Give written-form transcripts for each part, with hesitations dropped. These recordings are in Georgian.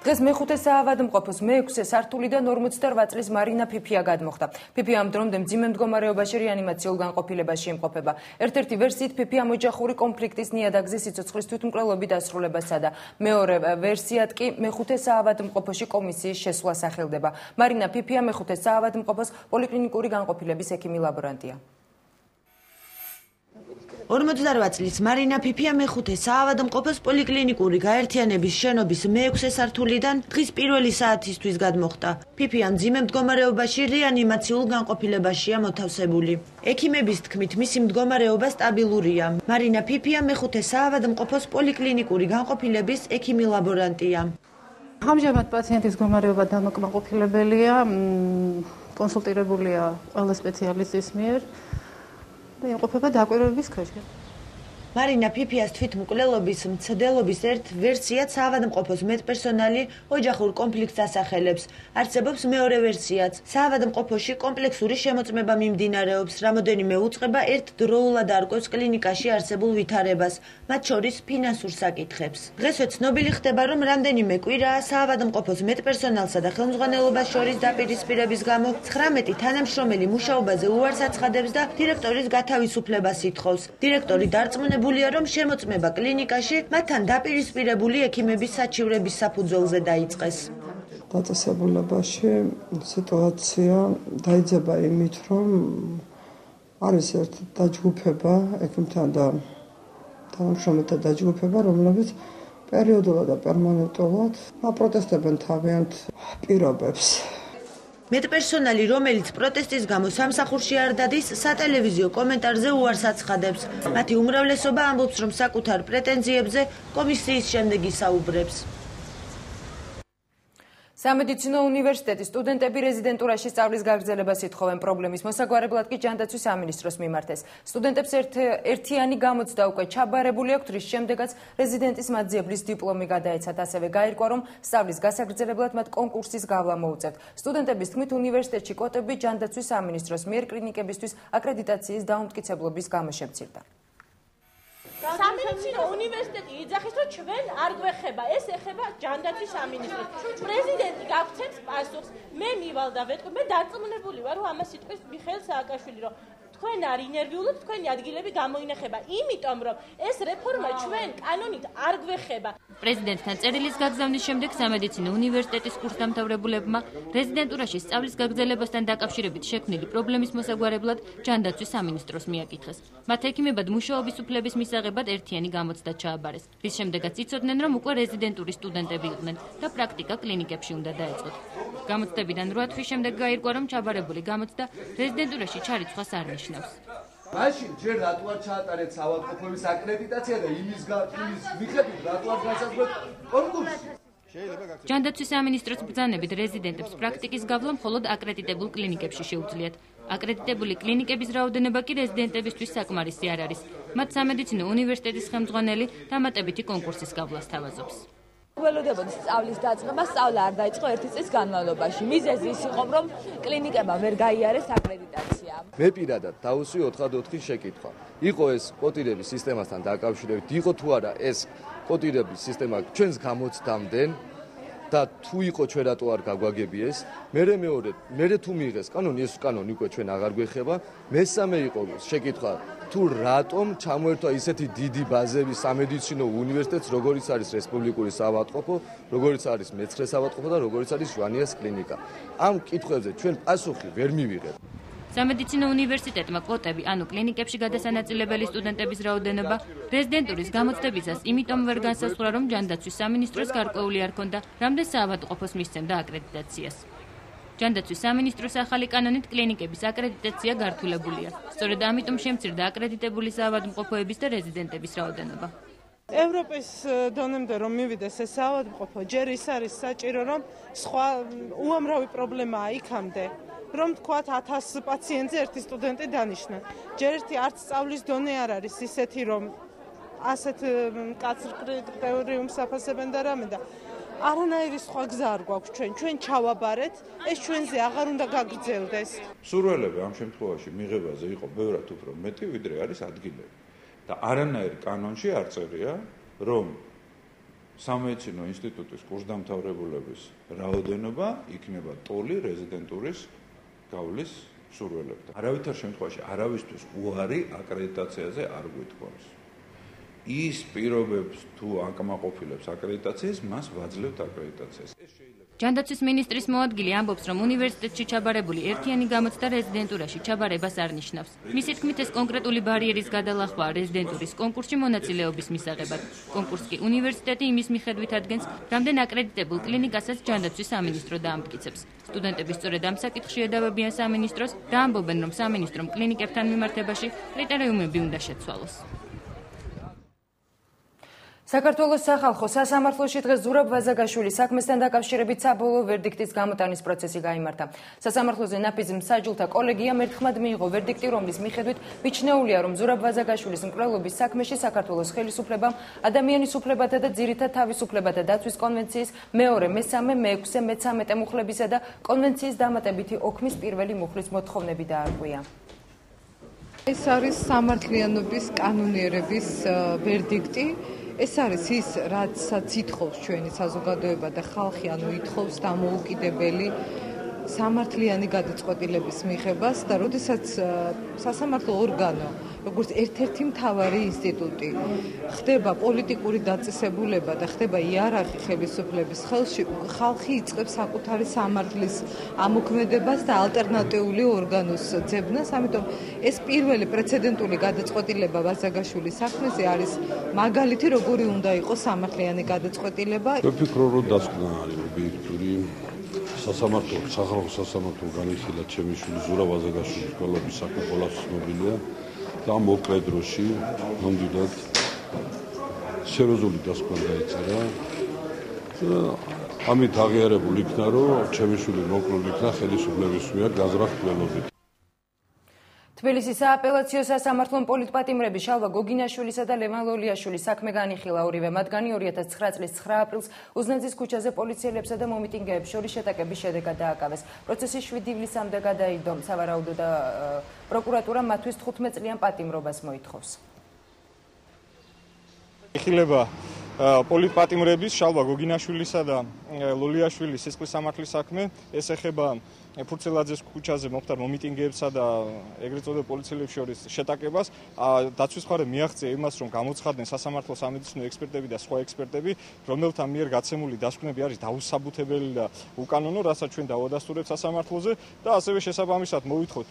დღეს მეხუთე საავადმყოფოს მე-6 სართულიდან 48 წლის მარინა ფიფია გადმოხდა. ფიფია ამ დრომდე მძიმე მდგომარეობაში რეანიმაციულ განყოფილებაში იმყოფება. ერთ-ერთი ვერსიით ფიფიამ ოჯახური კონფლიქტის ნიადაგზე სიცოცხლის თვითმკვლელობით დასრულება სცადა. მეორე ვერსიად კი მეხუთე საავადმყოფოში კომისიის შესვლას ახელდება. მარინა ფიფია მეხუთე საავადმყოფოს პოლიკლინიკური განყოფილების ექიმი ლაბორანტია. 48 წლის მარინა ფიფია მეხუთე საავადმყოფოს პოლიკლინიკური გაერთიანების შენობის მე-6 სართულიდან დღის პირველი საათისთვის გადმოხდა. ფიფია მძიმე მდგომარეობაში რეანიმაციულ განყოფილებაშია მოთავსებული. ექიმების თქმით, მისი მდგომარეობა სტაბილურია. მარინა ფიფია მეხუთე საავადმყოფოს პოლიკლინიკური განყოფილების ექიმი ლაბორანტია. ამჟამად პაციენტის მდგომარეობა დამაკმაყოფილებელია, კონსულტირებულია ყველა სპეციალისტის მიერ. იმყოფება დაკვირვების ქვეშ. მარინა ფიფიას თვითმკვლელობის მცდელობის ერთ ვერსიად საავადმყოფოს მეტპერსონალი ოჯახურ კონფლიქტს ასახელებს. არსებობს მეორე ვერსიაც. საავადმყოფოში კომპლექსური შემოწმება მიმდინარეობს, რამოდენიმე უწყება ერთდროულად არკვევს კლინიკაში არსებულ ვითარებას, მათ შორის ფინანსურ საკითხებს. დღესვე ცნობილი ხდება, რომ რამდენიმე კვირაა საავადმყოფოს მეტპერსონალსა და ხელმძღვანელობას შორის დაპირისპირების გამო 19 თანამშრომელი მუშაობაზე უარს აცხადებს და დირექტორის გათავისუფლებას ითხოვს. დირექტორი დარწმუნებულია, რომ შემოწმება კლინიკაში მათთან დაპირისპირებული ექიმების საჩივრების საფუძველზე დაიწყეს. დაწესებულებაში სიტუაცია დაიძაბა იმით, რომ არის ერთი დაჯგუფება, ექიმთან და თანამშრომელთა დაჯგუფება, რომლებიც პერიოდულად და პერმანენტულად აპროტესტებენ თავიანთ პირობებს. მეტპერსონალი, რომელიც პროტესტის გამო სამსახურში არ დადის, სატელევიზიო კომენტარზე უარს აცხადებს. მათი უმრავლესობა ამბობს, რომ საკუთარ პრეტენზიებზე კომისიის შემდეგ ისაუბრებს. სამედიცინო უნივერსიტეტის სტუდენტები რეზიდენტურაში სწავლის გაგრძელებას ითხოვენ. პრობლემის მოსაგვარებლად კი ჯანდაცვის სამინისტროს მიმართეს. სტუდენტებს ერთიანი გამოცდა უკვე ჩაბარებული აქვთ, რის შემდეგაც რეზიდენტის მაძიებლის დიპლომი გადაეცათ. ასევე გაირკვა, რომ სწავლის გასაგრძელებლად მათ კონკურსის გავლა მოუწევთ. სტუდენტების თქმით, უნივერსიტეტში კვოტები ჯანდაცვის სამინისტროს მიერ კლინიკებისთვის აკრედიტაციის დაუმტკიცებლობის გამო შემცირდა. სამედიცინო უნივერსიტეტი იძახის, რომ ჩვენ არ გვეხება, ეს ეხება ჯანდაცვის სამინისტროს. პრეზიდენტი გაგცემს პასუხს, მე მივალ და ვეთქვი, მე დარწმუნებული ვარ, რომ ამას იტყვის მიხეილ სააკაშვილი, რომ თქვენ არ ინერვიულობთ, თქვენი ადგილები გამოინახება, იმიტომ რომ ეს რეფორმა ჩვენ კანონით არ გვეხება. პრეზიდენტთან წერილის გაგზავნის შემდეგ სამედიცინო უნივერსიტეტის კურსდამთავრებულებმა რეზიდენტურაში სწავლის გაგრძელებასთან დაკავშირებით შექმნილი პრობლემის მოსაგვარებლად ჯანდაცვის სამინისტროს მიაკითხეს. მათ ექიმებად მუშაობის უფლების მისაღებად ერთიანი გამოცდა ჩააბარეს, რის შემდეგაც იცოდნენ, რომ უკვე რეზიდენტურის სტუდენტები იყვნენ და პრაქტიკა კლინიკებში უნდა დაეწყოთ. გამოცდებიდან 8 თვის შემდეგ გაირკვა, რომ ჩაბარებული გამოცდა რეზიდენტურაში ჩარიცხვას არ ნიშნავს. მაშინ ჯერ რატო არ ჩაატარეთ საავადმყოფოების აკრედიტაცია და იმის მიხედვით რატო არ გასაგებთ კონკურსი? ჯანდაცვის სამინისტროს ბრძანებით რეზიდენტებს პრაქტიკის გავლა მხოლოდ აკრედიტებულ კლინიკებში შეუძლიათ. აკრედიტებული კლინიკების რაოდენობა კი რეზიდენტებისთვის საკმარისი არ არის. მათ სამედიცინო უნივერსიტეტის ხელმძღვანელი დამატებითი კონკურსის გავლას თავაზობს. ველოდებოდი სწავლის დაწყება, სწავლა არ დაიწყო 1 წლის განმავლობაში. მიზეზი ის იყო, რომ კლინიკებმა ვერ გაიარეს აკრედიტაცია. მე პირადად დავუსვი 4-4 შეკითხვა. იყო ეს კვოტირების სისტემასთან დაკავშირებით, იყო თუ არა ეს კვოტირების სისტემა ჩვენს გამოცდამდენ და თუ იყო ჩვენ რატო არ გაგვაგებიეს. მე თუ მიიღეს კანონი, ეს კანონი უკვე ჩვენ აღარ გვეხება. მესამე იყო შეკითხვა, თუ რატომ ჩამოერთვა ისეთი დიდი ბაზები სამედიცინო უნივერსიტეტს, როგორიც არის რესპუბლიკური საავადმყოფო, როგორიც არის მეცხრე საავადმყოფო და როგორიც არის ჟვანიას კლინიკა. ამ კითხვებზე ჩვენ პასუხი ვერ მივიღებთ. სამედიცინო უნივერსიტეტმა კვოტები, ანუ კლინიკებში გადასანაწილებელი სტუდენტების რაოდენობა რეზიდენტურის გამოცდებისას იმიტომ ვერ განსაზღვრა, რომ ჯანდაცვის სამინისტროს გარკვეული არ ჰქონდა, რამდენ საავადმყოფოს მისცემდა აკრედიტაციას. ჯანდაცვის სამინისტროს ახალი კანონით კლინიკების აკრედიტაცია გართულებულია. სწორედ ამიტომ შემცირდა აკრედიტებული საავადმყოფოების და რეზიდენტების რაოდენობა. ევროპის დონემდე რომ მივიდეს ეს საავადმყოფო, ჯერ ის არის საჭირო, რომ სხვა უამრავი პრობლემაა იქამდე. რომ თქვათ 1000 პაციენტზე ერთი სტუდენტი დანიშნა. ჯერ ერთი არც სწავლის დონე არ არის ისეთი, რომ ასეთ მკაცრ კრიტერიუმს აფასებენ და რამე და არანაირი სხვა გზა არ გვაქვს ჩვენ ჩავაბარეთ, ეს ჩვენზე აღარ უნდა გაგრძელდეს. სურველები ამ შემთხვევაში მიღებაზე იყო ბევრად უფრო მეტი, ვიდრე არის ადგილები. და არანაირ კანონში არ წერია, რომ სამედიცინო ინსტიტუტის კურსდამთავრებულების რაოდენობა იქნება ტოლი რეზიდენტურის გავლის მსურველებთან. არავითარ შემთხვევაში არავისთვის უარი აკრედიტაციაზე არ გვითხოვს. ის პირობებს თუ აკმაყოფილებს აკრედიტაციას, მას ვაძლევთ აკრედიტაციას. ჯანდაცვის მინისტრის მოადგილე ამბობს, რომ უნივერსიტეტში ჩაბარებული ერთიანი გამოცდა რეზიდენტურაში ჩაბარებას არ ნიშნავს. მისი თქმით, ეს კონკრეტული ბარიერის გადალახვა რეზიდენტურის კონკურსში მონაწილეობის მისაღებად. კონკურსს კი უნივერსიტეტი იმის მიხედვით ადგენს, რამდენ აკრედიტებულ კლინიკასაც ჯანდაცვის სამინისტრო დაამტკიცებს. სტუდენტები სწორედ ამ საკითხში ედავებიან სამინისტროს და ამბობენ, რომ სამინისტრომ კლინიკებთან მიმართებაში კრიტერიუმები უნდა შეცვალოს. საქართველოს სახალხო სასამართლოში დღეს ზურაბ ვაზაგაშვილის საქმესთან დაკავშირებით საბოლოო ვერდიქტის გამოტანის პროცესი გაიმართა. სასამართლოზე ნაფიზ მსაჯულთა კოლეგიამ ერთხმად მიიღო ვერდიქტი, რომლის მიხედვით მიჩნეულია, რომ ზურაბ ვაზაგაშვილის მკვლელობის საქმეში საქართველოს ხელისუფლებამ ადამიანის უფლებათა და ძირითად თავისუფლებათა დაცვის კონვენციის მეორე, მესამე, მეექვსე, მე-13 მუხლებისა და კონვენციის დამატებითი ოქმის პირველი მუხლის მოთხოვნები დაარღვია. ეს არის სამართლიანობის კანონიერების ვერდიქტი. ეს არის ის, რაცაც ითხოვს ჩვენი საზოგადოება და ხალხი, ითხოვს დამოუკიდებელი სამართლიანი გადაწყვეტილების მიღებას და როდესაც სასამართლო ორგანო, როგორც ერთ-ერთი მთავარი ინსტიტუტი, ხდება პოლიტიკური დაწესებულება და ხდება იარაღი ხელისუფლების ხელში, ხალხი იწყებს საკუთარი სამართლის ამოქმედებას და ალტერნატიული ორგანოს ძებნას, ამიტომ ეს პირველი პრეცედენტული გადაწყვეტილება ვაზაგაშვილის საქმეზე არის მაგალითი, როგორი უნდა იყოს სამართლიანი გადაწყვეტილება. ვფიქრობ, რომ დასკვნა არის ობიექტური სახალხო სასამართლო განიხილა ჩემი შვილი ზურაბ ვაზაგაშვილის მკვლელობის საქმე ყველას ცნობილია და მოკლე დროში ნამდვილად სერიოზული დასკვნა დაიწერა. ამით აღიარებულ იქნა, რომ ჩემი შვილი მოკლულ იქნა ხელისუფლების მიერ გაზრახ მკვლელობით. თბილისის სააპელაციო სასამართლომ პოლიტპატიმრები შალვა გოგინაშვილისა და ლევან ლოლიაშვილის საქმე განიხილა. ორივე მათგანი 2009 წლის 9 აპრილს უზნაძის ქუჩაზე პოლიციელებსა და მომიტინგეებს შორის შეტაკების შედეგად დააკავეს. პროცესი 7 ივლისამდე გადაიდო. სავარაუდო და პროკურატურა მათთვის 15 წლიან პატიმრობას მოითხოვს. იხილება პოლიტპატიმრების შალვა გოგინაშვილისა და ლოლიაშვილის სისხლის სამართლის საქმე. ეს ეხება ფურცელაძეს ქუჩაზე მომხდარ მომიტინგეებსა და ეგრეთ წოდებულ პოლიციელებს შორის შეტაკებას. დაცვის მხარე მიაღწია იმას, რომ გამოცხადდნენ სასამართლო სამედიცინო ექსპერტები და სხვა ექსპერტები, რომელთა მიერ გაცემული დასკვნები არის დაუსაბუთებელი და უკანონო, რასაც ჩვენ დავადასტურებთ სასამართლოზე და ასევე შესაბამისად მოვითხოვთ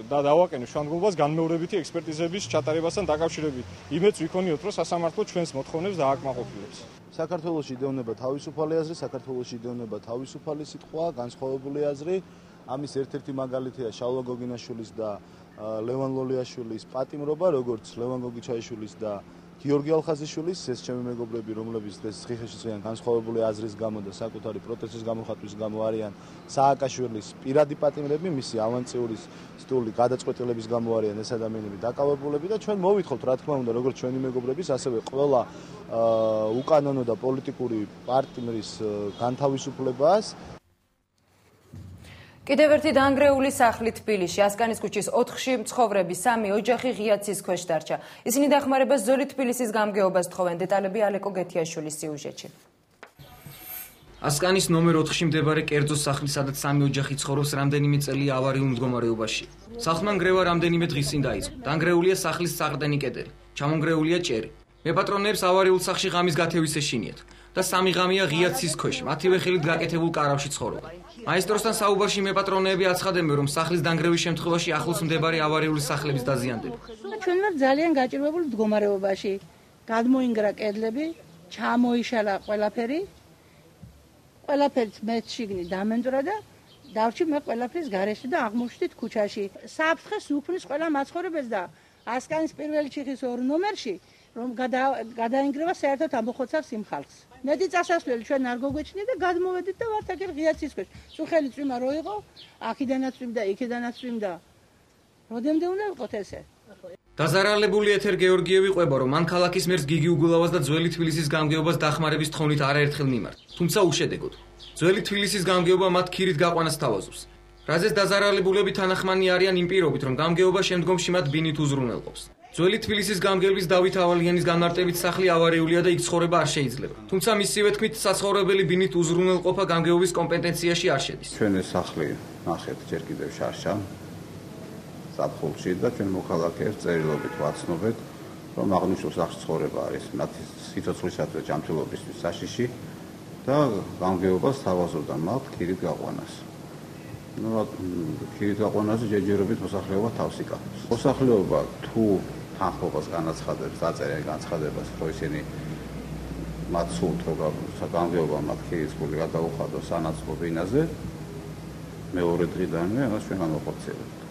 და დავაყენოთ შუამდგომლობას განმეორებითი ექსპერტიზების ჩატარებასთან დაკავშირებით. იმედს ვიქონიოთ, რომ სასამართლო ჩვენს მოთხოვნებს დააკმაყოფილებს. საქართველოში იდეონება თავისუფალი აზრი, საქართველოში იდეონება თავისუფალი სიტყვა, განსხვავებული აზრი. ამის ერთ-ერთი მაგალითია შალვა გოგინაშვილის და ლევან ლოლიაშვილის პატიმრობა, როგორც ლევან გოგიჩაიშვილის და გიორგი ალხაზიშვილის, ეს ჩემი მეგობრები, რომლებიც დღეს ციხეში წვიან განსხვავებული აზრის გამო და საკუთარი პროტესტის გამოხატვის გამო არიან სააკაშვილის პირადი პატიმრები, მისი ავანწიურის სტული გადაწყვეტილების გამო არიან ეს ადამიანები დაკავებულები და ჩვენ მოვითხოვთ, რა თქმა უნდა, როგორც ჩვენი მეგობრების, ასევე ყველა უკანონო და პოლიტიკური პარტნიორის განთავისუფლებას. კიდევ ერთი დაანგრეული სახლი თბილისში, ასკანის ქუჩის 4-ში მცხოვრები 3 ოჯახი ღია ცის ქვეშ დარჩა. ისინი დახმარებას ზოლი თბილისის გამგეობას თხოვენ. დეტალები ალეკო გეთიაშვილის სიუჟეტში. ასკანის ნომერ 4-ში მდებარე კერძო სახლი, სადაც 3 ოჯახი ცხოვრობს, რამდენიმე წელია ავარიულ მდგომარეობაში. სახლმა ნგრევა რამდენიმე დღის წინ დაიწყო. დაანგრეულია სახლის საყრდენი კედელი, ჩამონგრეულია ჭერი. მეპატრონეებს ავარიულ სახლში ღამის გათევის ეშინიათ და 3 ღამეა ღია ცის ქვეშ, მათივე ხელით გაკეთებულ კარავში ცხოვრობენ. მაესტროსთან საუბარში მეპატრონეები აცხადებენ, რომ სახლის დანგრევის შემთხვევაში ახლოს მდებარე ავარიული სახლების დაზიანდება. ჩვენ ვართ ძალიან გაჭირვებული მდგომარეობაში. გადმოინგრა კედლები, ჩამოიშალა ყველაფერი. ყველაფერს მე შიგნით დამენძვრა და დავჭი მე ყველაფრის გარეშე და აღმოჩნდით ქუჩაში. საფრთხეს უქმნის ყველა მაცხოვრებელს და ასკანის პირველი ჩიხის 2 ნომერში რომ გადაინგრევა საერთოდ ამოხოცავს იმ ხალხს. მეტი წასასვლელი ჩვენ არ გოგვეჩნია და გადმოვედით და ვართ აქ ღია ცის ქვეშ. სუხელი წვიმა რო იყო, აქიდანაც წვიმდა, იქიდანაც წვიმდა. როდემდე უნდა ვიყოთ ესე? დაზარალებული ეთერ გეორგიევი ყვება, რომ მან ქალაქის მერს გიგი უგულავას და ძველი თბილისის გამგეობას დახმარების თხოვნით არაერთხელ მიმართა, თუმცა უშედეგოდ. ძველი თბილისის გამგეობა მათ ქირით გაყვანას თავაზობს. რაზეც დაზარალებულები თანახმანი არიან იმ პირობით, რომ გამგეობა შემდგომში მათ ბინით უზრუნველყოფს. ძველი თბილისის გამგებლის დავით ავალიანის განმარტებით სახლი ავარიულია და იქ ცხოვრება არ შეიძლება. თუმცა მისივე თქმით, საცხოვრებელი ბინით უზრუნველყოფა გამგეობის კომპეტენციაში არ შედის. ჩვენ ეს სახლი ნახეთ ჯერ კიდევ შარშა ზაფხულში და ჩვენ მოქალაქეებს წერილობით ვაცნობთ, რომ აღნიშნულ სახლში ცხოვრება არის მათი სიცოცხლისათვის ჯანმრთელობისთვის საშიში და გამგეობას თავაზობდა მათ ქირით გაყვანას. ქირით გაყვანაზე ჯერჯერობით მოსახლეობა თავს იკავებს. მოსახლეობა თუ თანხმობას განაცხადებს, დაწერენ განცხადებას, რომ ისინი მათ სურთ, რომ გამგეობა მათ ქირით გადაუხადოს სანაცვლო ბინაზე, მეორე დღიდანვე ამას ჩვენ განვახორციელებთ.